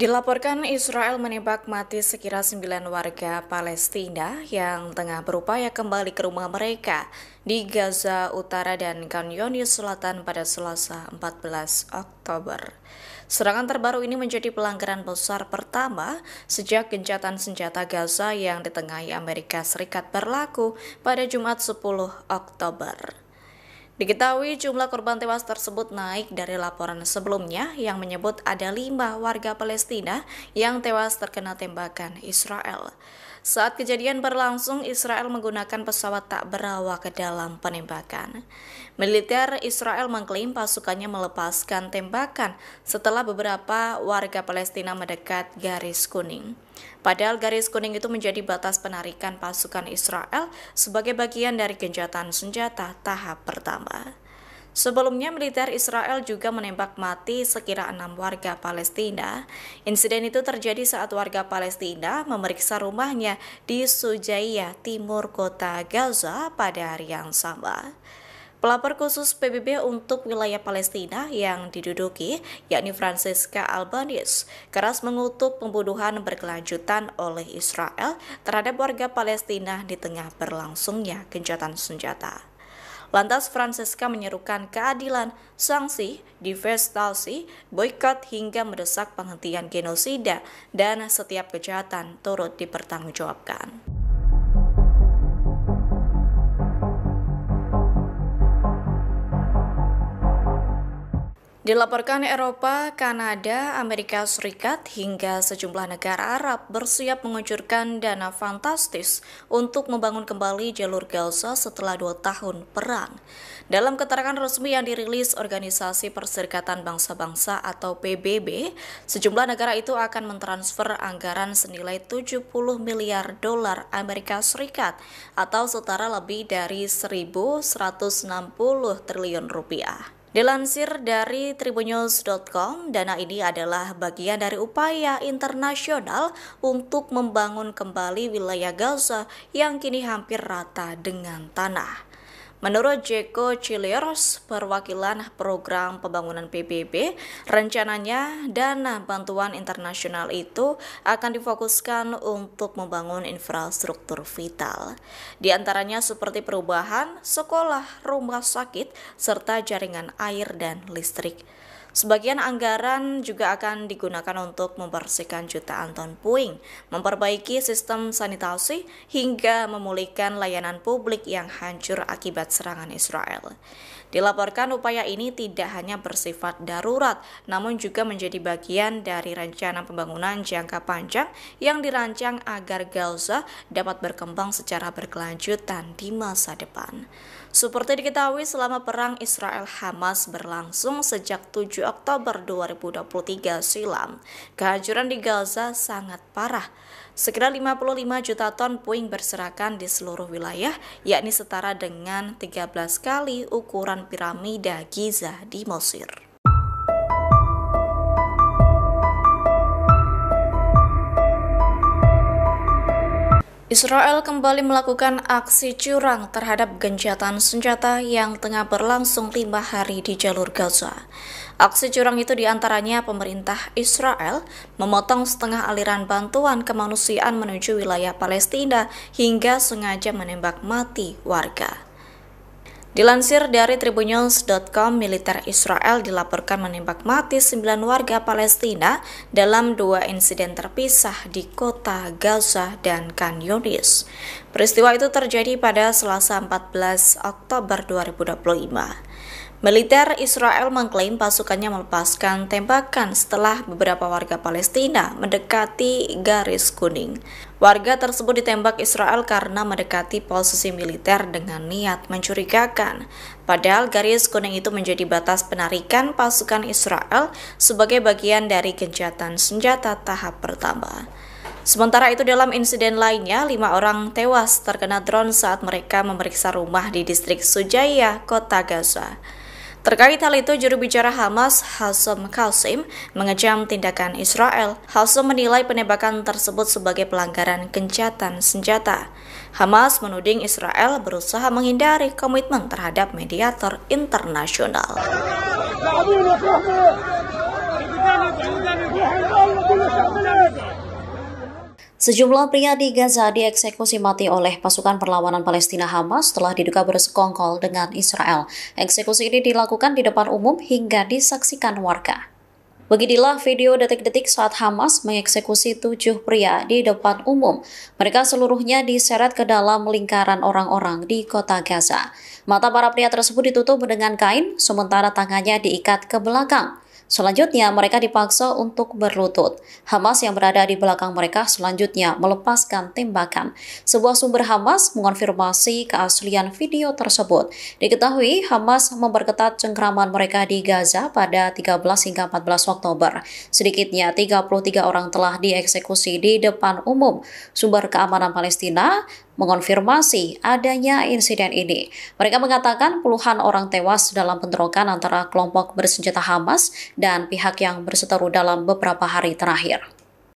Dilaporkan Israel menembak mati sekira 9 warga Palestina yang tengah berupaya kembali ke rumah mereka di Gaza Utara dan Khan Younis Selatan pada Selasa 14 Oktober. Serangan terbaru ini menjadi pelanggaran besar pertama sejak gencatan senjata Gaza yang ditengahi Amerika Serikat berlaku pada Jumat 10 Oktober. Diketahui jumlah korban tewas tersebut naik dari laporan sebelumnya yang menyebut ada 5 warga Palestina yang tewas terkena tembakan Israel. Saat kejadian berlangsung, Israel menggunakan pesawat tak berawak ke dalam penembakan. Militer Israel mengklaim pasukannya melepaskan tembakan setelah beberapa warga Palestina mendekat garis kuning. Padahal garis kuning itu menjadi batas penarikan pasukan Israel sebagai bagian dari gencatan senjata tahap pertama. Sebelumnya, militer Israel juga menembak mati sekira 6 warga Palestina. Insiden itu terjadi saat warga Palestina memeriksa rumahnya di Sujaiyah, timur kota Gaza pada hari yang sama. Pelapor khusus PBB untuk wilayah Palestina yang diduduki, yakni Francisca Albanese, keras mengutuk pembunuhan berkelanjutan oleh Israel terhadap warga Palestina di tengah berlangsungnya gencatan senjata. Lantas Francisca menyerukan keadilan, sanksi, divestasi, boikot hingga mendesak penghentian genosida dan setiap kejahatan turut dipertanggungjawabkan. Dilaporkan Eropa, Kanada, Amerika Serikat, hingga sejumlah negara Arab bersiap mengucurkan dana fantastis untuk membangun kembali jalur Gaza setelah 2 tahun perang. Dalam keterangan resmi yang dirilis Organisasi Perserikatan Bangsa-Bangsa atau PBB, sejumlah negara itu akan mentransfer anggaran senilai 70 miliar dolar Amerika Serikat atau setara lebih dari 1.160 triliun rupiah. Dilansir dari tribunnews.com, dana ini adalah bagian dari upaya internasional untuk membangun kembali wilayah Gaza yang kini hampir rata dengan tanah. Menurut Jeko Chiliers, perwakilan program pembangunan PBB, rencananya dana bantuan internasional itu akan difokuskan untuk membangun infrastruktur vital. Di antaranya seperti perubahan, sekolah, rumah sakit, serta jaringan air dan listrik. Sebagian anggaran juga akan digunakan untuk membersihkan jutaan ton puing, memperbaiki sistem sanitasi, hingga memulihkan layanan publik yang hancur akibat serangan Israel. Dilaporkan upaya ini tidak hanya bersifat darurat, namun juga menjadi bagian dari rencana pembangunan jangka panjang yang dirancang agar Gaza dapat berkembang secara berkelanjutan di masa depan. Seperti diketahui, selama perang Israel-Hamas berlangsung sejak 7 Oktober 2023 silam, kehancuran di Gaza sangat parah. Sekitar 55 juta ton puing berserakan di seluruh wilayah, yakni setara dengan 13 kali ukuran piramida Giza di Mesir. Israel kembali melakukan aksi curang terhadap gencatan senjata yang tengah berlangsung 5 hari di jalur Gaza. Aksi curang itu diantaranya pemerintah Israel memotong setengah aliran bantuan kemanusiaan menuju wilayah Palestina hingga sengaja menembak mati warga. Dilansir dari tribunnews.com, militer Israel dilaporkan menembak mati 9 warga Palestina dalam 2 insiden terpisah di kota Gaza dan Khan Younis. Peristiwa itu terjadi pada Selasa 14 Oktober 2025. Militer Israel mengklaim pasukannya melepaskan tembakan setelah beberapa warga Palestina mendekati garis kuning. Warga tersebut ditembak Israel karena mendekati posisi militer dengan niat mencurigakan. Padahal garis kuning itu menjadi batas penarikan pasukan Israel sebagai bagian dari gencatan senjata tahap pertama. Sementara itu, dalam insiden lainnya, 5 orang tewas terkena drone saat mereka memeriksa rumah di distrik Sujaiyah, kota Gaza. Terkait hal itu, juru bicara Hamas, Hassam Qasim, mengecam tindakan Israel. Hassam menilai penembakan tersebut sebagai pelanggaran gencatan senjata. Hamas menuding Israel berusaha menghindari komitmen terhadap mediator internasional. Sejumlah pria di Gaza dieksekusi mati oleh pasukan perlawanan Palestina Hamas setelah diduga bersekongkol dengan Israel. Eksekusi ini dilakukan di depan umum hingga disaksikan warga. Beginilah video detik-detik saat Hamas mengeksekusi 7 pria di depan umum. Mereka seluruhnya diseret ke dalam lingkaran orang-orang di kota Gaza. Mata para pria tersebut ditutup dengan kain, sementara tangannya diikat ke belakang. Selanjutnya, mereka dipaksa untuk berlutut. Hamas yang berada di belakang mereka selanjutnya melepaskan tembakan. Sebuah sumber Hamas mengonfirmasi keaslian video tersebut. Diketahui, Hamas memperketat cengkraman mereka di Gaza pada 13 hingga 14 Oktober. Sedikitnya 33 orang telah dieksekusi di depan umum. Sumber keamanan Palestina mengonfirmasi adanya insiden ini. Mereka mengatakan puluhan orang tewas dalam bentrokan antara kelompok bersenjata Hamas dan pihak yang berseteru dalam beberapa hari terakhir.